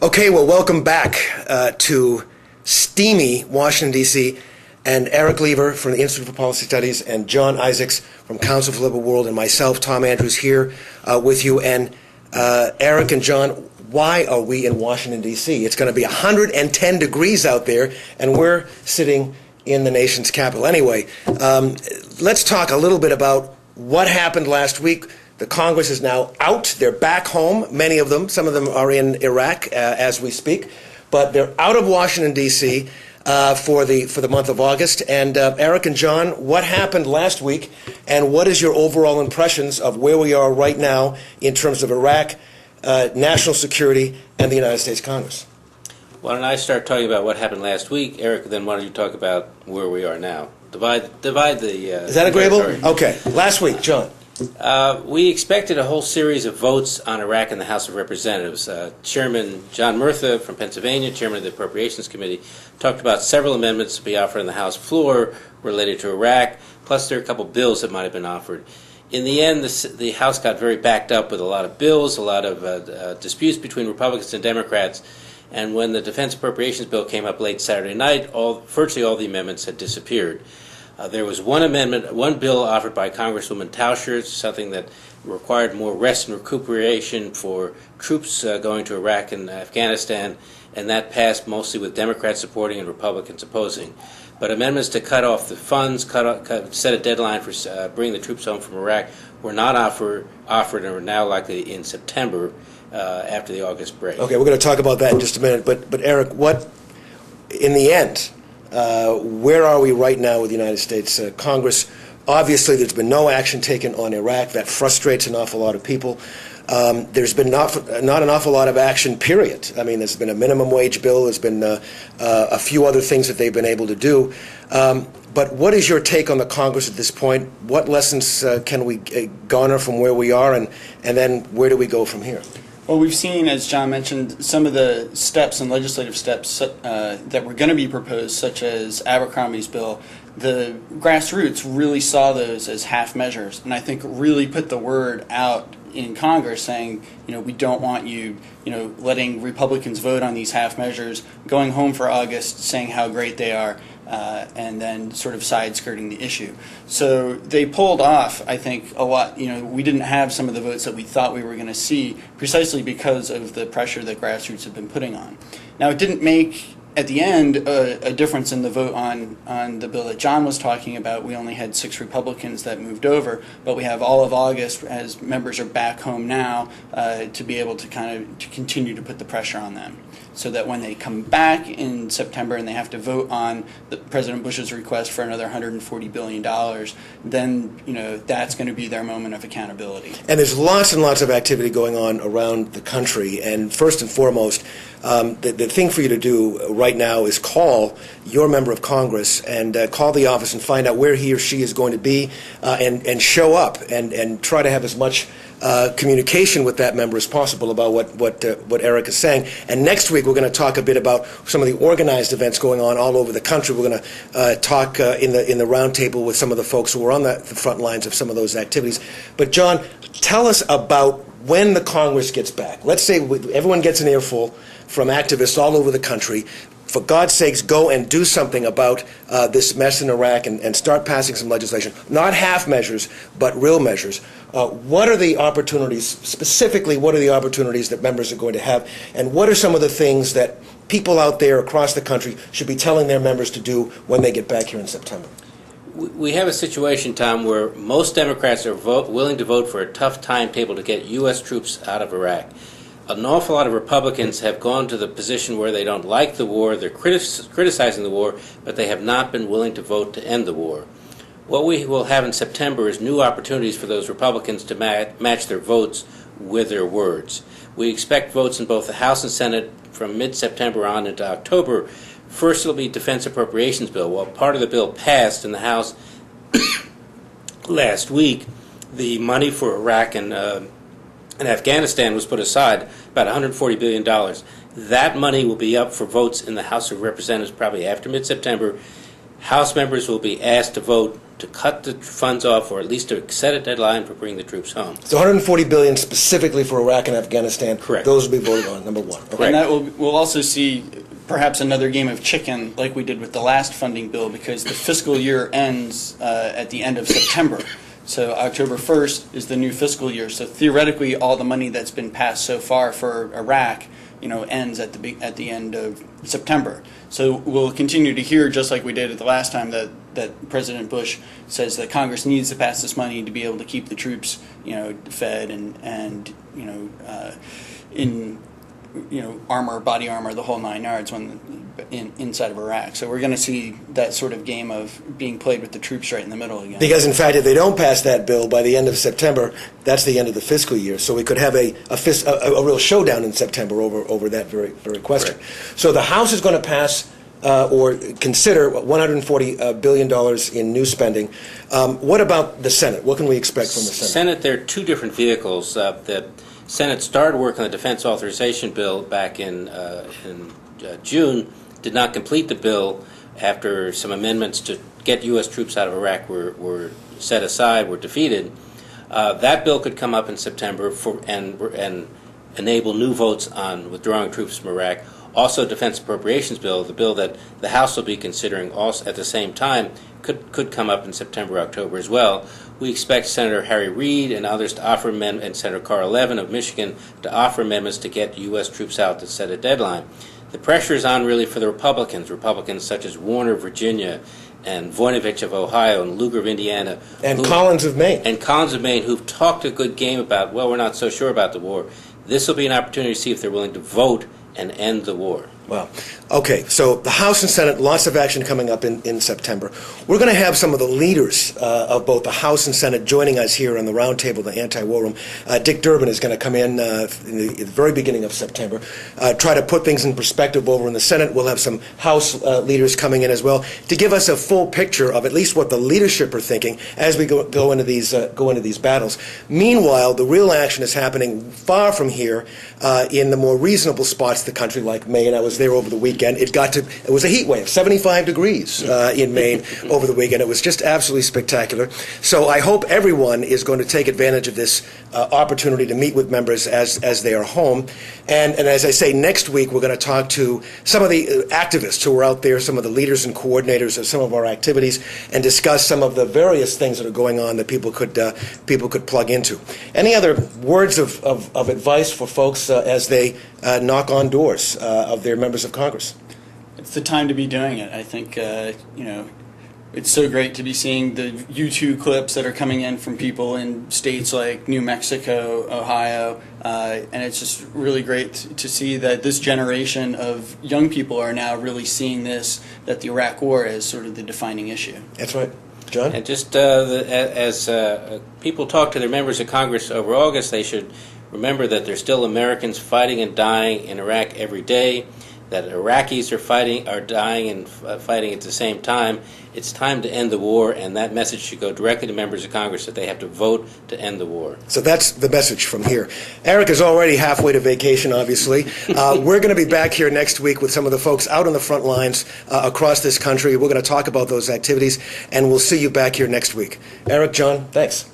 Okay, well, welcome back to steamy Washington, D.C., and Erik Leaver from the Institute for Policy Studies and John Isaacs from Council for Livable World and myself, Tom Andrews, here with you. And Erik and John, why are we in Washington, D.C.? It's going to be 110 degrees out there, and we're sitting in the nation's capital. Anyway, let's talk a little bit about what happened last week. The Congress is now out. They're back home, many of them. Some of them are in Iraq as we speak. But they're out of Washington, D.C. For the month of August. And Erik and John, what happened last week, and what is your overall impressions of where we are right now in terms of Iraq, national security, and the United States Congress? Why don't I start talking about what happened last week, Erik, then why don't you talk about where we are now? Divide the... Is that agreeable? Okay. Last week, John. We expected a whole series of votes on Iraq in the House of Representatives. Chairman John Murtha from Pennsylvania, Chairman of the Appropriations Committee, talked about several amendments to be offered on the House floor related to Iraq, plus there are a couple bills that might have been offered. In the end, the House got very backed up with a lot of bills, a lot of disputes between Republicans and Democrats, and when the Defense Appropriations Bill came up late Saturday night, virtually all the amendments had disappeared. There was one bill offered by Congresswoman Tauscher, something that required more rest and recuperation for troops going to Iraq and Afghanistan, and that passed mostly with Democrats supporting and Republicans opposing. But amendments to cut off the funds, set a deadline for bringing the troops home from Iraq were not offered and are now likely in September after the August break. Okay, we're going to talk about that in just a minute. But Erik, what, in the end, where are we right now with the United States Congress? Obviously, there's been no action taken on Iraq. That frustrates an awful lot of people. There's been not an awful lot of action, period. I mean, there's been a minimum wage bill. There's been a few other things that they've been able to do. But what is your take on the Congress at this point? What lessons can we garner from where we are, and then where do we go from here? Well, we've seen, as John mentioned, some of the steps and legislative steps that were going to be proposed, such as Abercrombie's bill. The grassroots really saw those as half measures, and I think really put the word out in Congress saying, we don't want you, letting Republicans vote on these half measures, going home for August, saying how great they are, and then sort of side-skirting the issue. So they pulled off, I think, a lot. We didn't have some of the votes that we thought we were going to see precisely because of the pressure that grassroots have been putting on. Now, it didn't make, at the end, a difference in the vote on the bill that John was talking about. We only had 6 Republicans that moved over, but we have all of August as members are back home now to be able to to continue to put the pressure on them, so that when they come back in September and they have to vote on President Bush's request for another $140 billion, then that's going to be their moment of accountability. And there's lots and lots of activity going on around the country. And first and foremost, the thing for you to do right now is call your member of Congress and call the office and find out where he or she is going to be and show up and try to have as much communication with that member as possible about what Erik is saying. And next week we're going to talk a bit about some of the organized events going on all over the country. We're going to talk in the roundtable with some of the folks who are on the front lines of some of those activities. But John, tell us about when the Congress gets back. Let's say everyone gets an earful from activists all over the country. For God's sakes, go and do something about this mess in Iraq and start passing some legislation. Not half measures, but real measures. What are the opportunities, specifically what are the opportunities that members are going to have, and what are some of the things that people out there across the country should be telling their members to do when they get back here in September? We have a situation, Tom, where most Democrats are willing to vote for a tough timetable to get U.S. troops out of Iraq. An awful lot of Republicans have gone to the position where they don't like the war, they're criticizing the war, but they have not been willing to vote to end the war. What we will have in September is new opportunities for those Republicans to match their votes with their words. We expect votes in both the House and Senate from mid-September on into October. First, it'll be Defense Appropriations Bill. While part of the bill passed in the House last week, the money for Iraq and Afghanistan was put aside, about $140 billion. That money will be up for votes in the House of Representatives probably after mid-September. House members will be asked to vote to cut the funds off, or at least to set a deadline for bringing the troops home. So $140 billion specifically for Iraq and Afghanistan. Correct. Those will be voted on, number one. Okay. And that we'll also see perhaps another game of chicken like we did with the last funding bill, because the fiscal year ends at the end of September. So October 1st is the new fiscal year. So theoretically, all the money that's been passed so far for Iraq, ends at the end of September. So we'll continue to hear, just like we did at the last time, that President Bush says that Congress needs to pass this money to be able to keep the troops, fed and in armor, body armor, the whole 9 yards inside of Iraq. So we're going to see that sort of game of being played with the troops right in the middle again. Because, in fact, if they don't pass that bill by the end of September, that's the end of the fiscal year. So we could have a real showdown in September over that very question. Right. So the House is going to pass or consider $140 billion in new spending. What about the Senate? What can we expect from the Senate? Senate, there are two different vehicles. The Senate started work on the defense authorization bill back in June, did not complete the bill after some amendments to get U.S. troops out of Iraq were set aside, were defeated. That bill could come up in September and enable new votes on withdrawing troops from Iraq. Also, defense appropriations bill, the bill that the House will be considering also at the same time, could come up in September, October as well. We expect Senator Harry Reid and others to offer amendments, and Senator Carl Levin of Michigan to offer amendments to get U.S. troops out to set a deadline. The pressure is on really for the Republicans such as Warner of Virginia and Voinovich of Ohio and Lugar of Indiana. And Collins of Maine. And Collins of Maine, who've talked a good game about, well, we're not so sure about the war. This will be an opportunity to see if they're willing to vote and end the war. Wow. Okay, so the House and Senate, lots of action coming up in September. We're going to have some of the leaders of both the House and Senate joining us here on the round table, the anti-war room. Dick Durbin is going to come in the very beginning of September, try to put things in perspective over in the Senate. We'll have some House leaders coming in as well to give us a full picture of at least what the leadership are thinking as we go into these battles. Meanwhile, the real action is happening far from here in the more reasonable spots of the country, like Maine. I was there over the weekend. It was a heat wave, 75 degrees in Maine over the weekend. It was just absolutely spectacular. So I hope everyone is going to take advantage of this opportunity to meet with members as they are home. And as I say, next week we're going to talk to some of the activists who are out there, some of the leaders and coordinators of some of our activities, and discuss some of the various things that are going on that people could plug into. Any other words of advice for folks as they knock on doors of their members of Congress? It's the time to be doing it. I think, it's so great to be seeing the YouTube clips that are coming in from people in states like New Mexico, Ohio, and it's just really great to see that this generation of young people are now really seeing that the Iraq War is sort of the defining issue. That's right. John? And just as people talk to their members of Congress over August, they should remember that there's still Americans fighting and dying in Iraq every day, that Iraqis are dying and fighting at the same time. It's time to end the war, and that message should go directly to members of Congress that they have to vote to end the war. So that's the message from here. Eric is already halfway to vacation, obviously. We're going to be back here next week with some of the folks out on the front lines across this country. We're going to talk about those activities, and we'll see you back here next week. Eric, John, thanks.